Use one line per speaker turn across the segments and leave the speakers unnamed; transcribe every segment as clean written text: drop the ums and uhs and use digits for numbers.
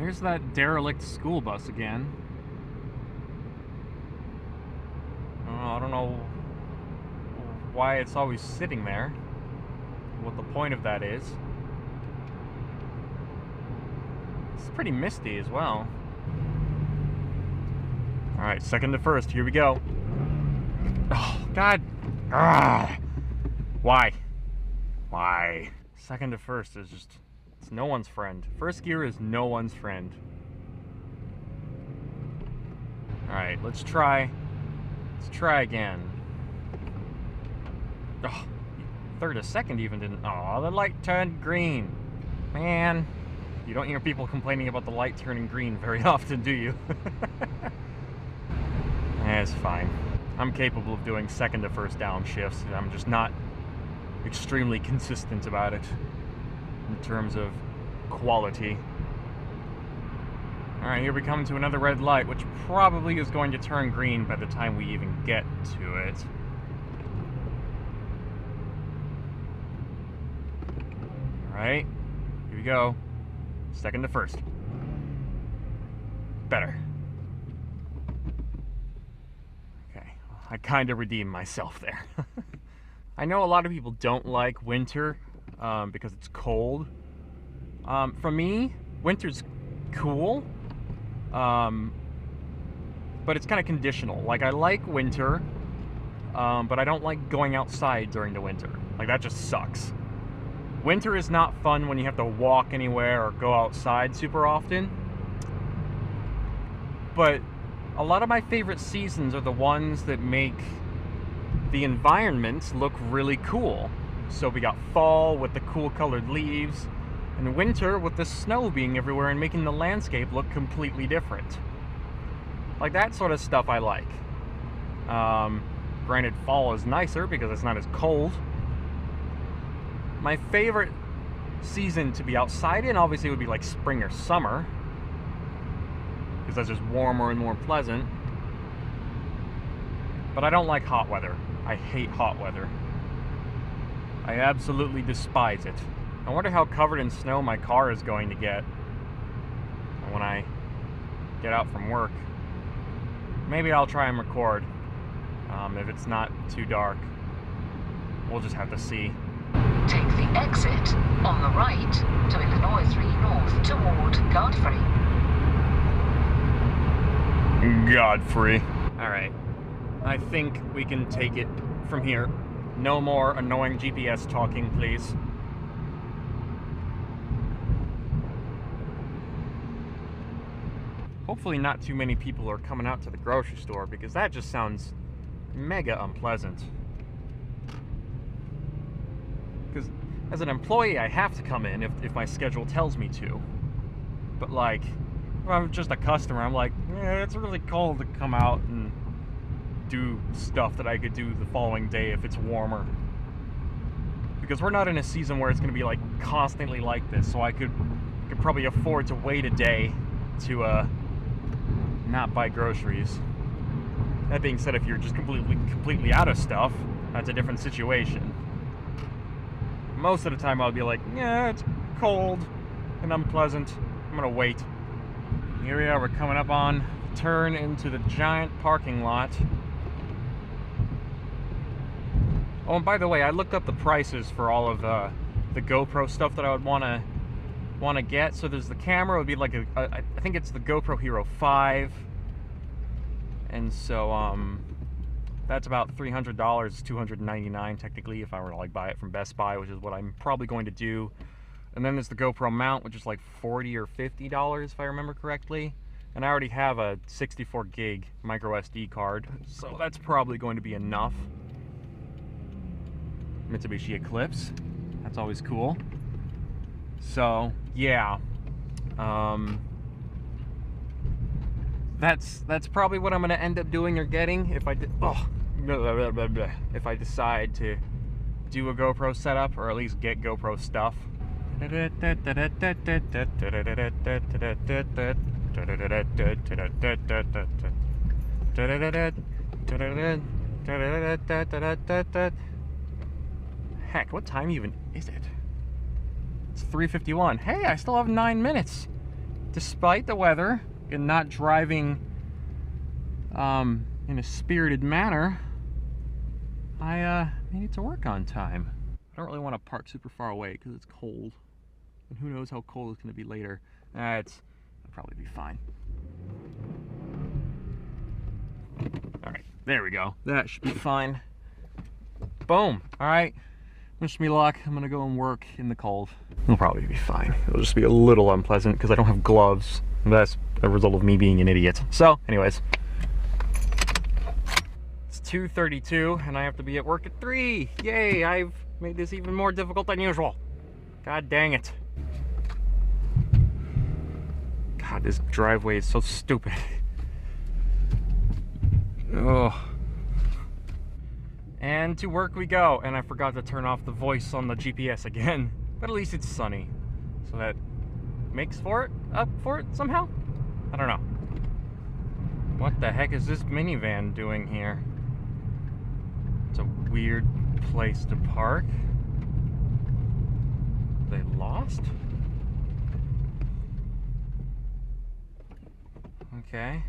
There's that derelict school bus again. I don't know why it's always sitting there. What the point of that is. It's pretty misty as well. Alright, second to first. Here we go. Oh, God. Ah. Why? Why? Second to first is just... It's no one's friend. First gear is no one's friend. Alright, let's try... Let's try again. Oh, third to second even didn't... Oh, the light turned green. Man. You don't hear people complaining about the light turning green very often, do you? It's fine. I'm capable of doing second to first down shifts. I'm just not extremely consistent about it in terms of quality. Alright, here we come to another red light, which probably is going to turn green by the time we even get to it. Alright, here we go. Second to first. Better. Okay, I kind of redeemed myself there. I know a lot of people don't like winter because it's cold. For me, winter's cool, but it's kind of conditional. Like, I like winter, but I don't like going outside during the winter. Like, that just sucks. Winter is not fun when you have to walk anywhere or go outside super often. But a lot of my favorite seasons are the ones that make the environment look really cool. So we got fall with the cool colored leaves, and winter with the snow being everywhere and making the landscape look completely different. Like, that sort of stuff I like. Granted, fall is nicer because it's not as cold. My favorite season to be outside in obviously would be like spring or summer, because that's just warmer and more pleasant. But I don't like hot weather. I hate hot weather. I absolutely despise it. I wonder how covered in snow my car is going to get when I get out from work. Maybe I'll try and record if it's not too dark. We'll just have to see.
Take the exit on the right to Illinois 3 North toward Godfrey.
Godfrey. Alright. I think we can take it from here. No more annoying GPS talking, please. Hopefully not too many people are coming out to the grocery store, because that just sounds mega unpleasant. Because as an employee, I have to come in if my schedule tells me to. But, like, if I'm just a customer, I'm like, it's really cold to come out and do stuff that I could do the following day if it's warmer. Because we're not in a season where it's going to be, like, constantly like this, so I could probably afford to wait a day to, not buy groceries. That being said, if you're just completely out of stuff, that's a different situation. Most of the time I'll be like, yeah, it's cold and unpleasant. I'm gonna wait. Here we are, we're coming up on the turn into the giant parking lot. Oh, and by the way, I looked up the prices for all of the GoPro stuff that I would want to get. So there's the camera, it would be like I think it's the GoPro Hero 5. And so that's about $300, $299 technically if I were to like buy it from Best Buy, which is what I'm probably going to do. And then there's the GoPro mount, which is like $40 or $50 if I remember correctly. And I already have a 64 gig micro SD card, so that's probably going to be enough. Mitsubishi Eclipse, that's always cool. So yeah, that's probably what I'm going to end up doing or getting if I if I decide to do a GoPro setup, or at least get GoPro stuff. Heck, what time even is it? It's 3:51. Hey, I still have 9 minutes. despite the weather and not driving in a spirited manner, I made it to work on time. I don't really want to park super far away because it's cold, and who knows how cold it's going to be later. It'll probably be fine. All right, there we go. That should be fine. Boom. All right. Wish me luck. I'm gonna go and work in the cold. It'll probably be fine. It'll just be a little unpleasant because I don't have gloves. That's a result of me being an idiot. So, anyways. It's 2:32 and I have to be at work at 3. Yay, I've made this even more difficult than usual. God dang it. God, this driveway is so stupid. Ugh. And to work we go, and I forgot to turn off the voice on the GPS again, but at least it's sunny, so that makes up for it somehow? I don't know. What the heck is this minivan doing here? It's a weird place to park. Are they lost? Okay.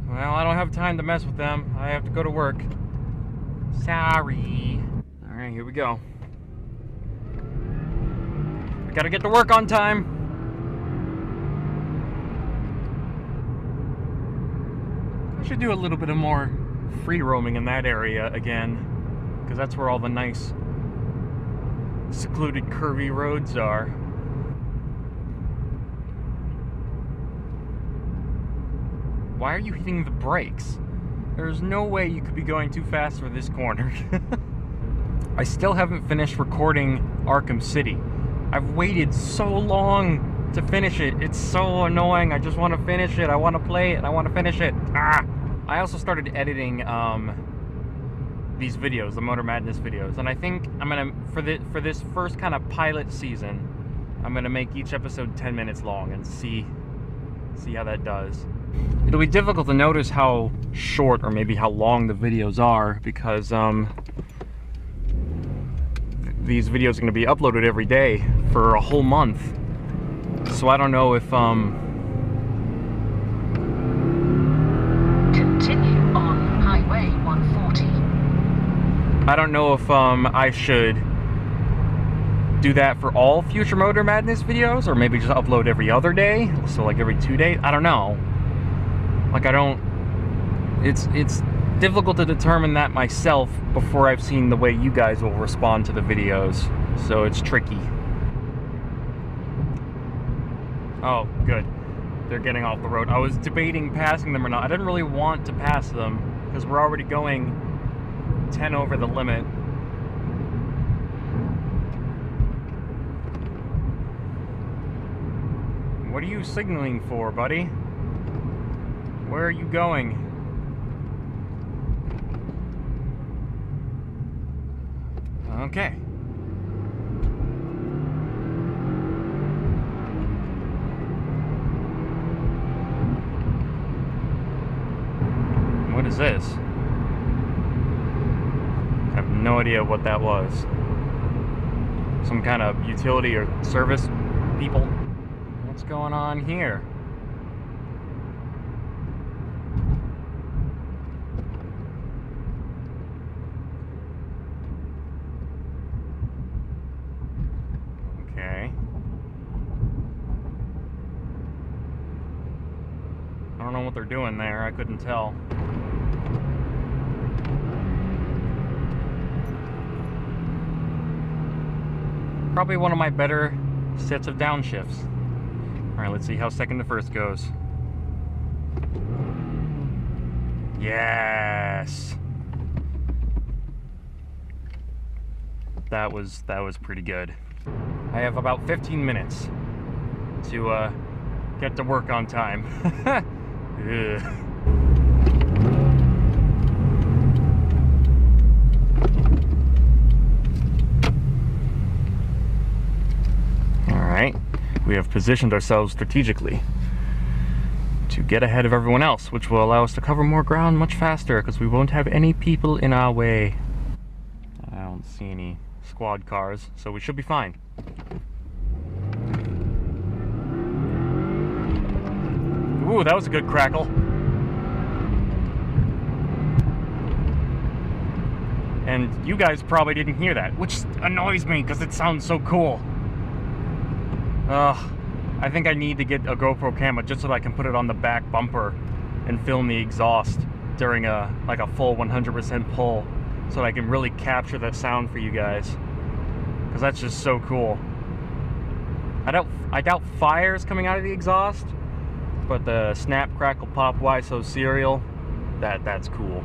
Well, I don't have time to mess with them. I have to go to work. Sorry. All right, here we go. I gotta get to work on time. I should do a little bit of more free roaming in that area again, because that's where all the nice secluded curvy roads are. Why are you hitting the brakes? There's no way you could be going too fast for this corner. I still haven't finished recording Arkham City. I've waited so long to finish it. It's so annoying. I just want to finish it. I want to play it. I want to finish it. Ah! I also started editing these videos, the Motor Madness videos, and I think I'm gonna, for this first kind of pilot season, I'm gonna make each episode 10 minutes long and see how that does. It'll be difficult to notice how short or maybe how long the videos are because these videos are going to be uploaded every day for a whole month. So I don't know if
Continue on Highway 140.
I don't know if I should do that for all future Motor Madness videos or maybe just upload every other day, so like every 2 days. I don't know. Like it's difficult to determine that myself before I've seen the way you guys will respond to the videos. So it's tricky. Oh, good. They're getting off the road. I was debating passing them or not. I didn't really want to pass them because we're already going 10 over the limit. What are you signaling for, buddy? Where are you going? Okay. What is this? I have no idea what that was. Some kind of utility or service people? What's going on here? I don't know what they're doing there. I couldn't tell. Probably one of my better sets of downshifts. Alright, let's see how second to first goes. Yes! That was pretty good. I have about 15 minutes to get to work on time. Ugh. Alright, we have positioned ourselves strategically to get ahead of everyone else, which will allow us to cover more ground much faster because we won't have any people in our way. I don't see any squad cars, so we should be fine. Ooh, that was a good crackle. And you guys probably didn't hear that, which annoys me because it sounds so cool. I think I need to get a GoPro camera just so that I can put it on the back bumper and film the exhaust during a full 100% pull, so that I can really capture that sound for you guys, because that's just so cool. I doubt fire is coming out of the exhaust, but the snap, crackle, pop, why so serial, that's cool.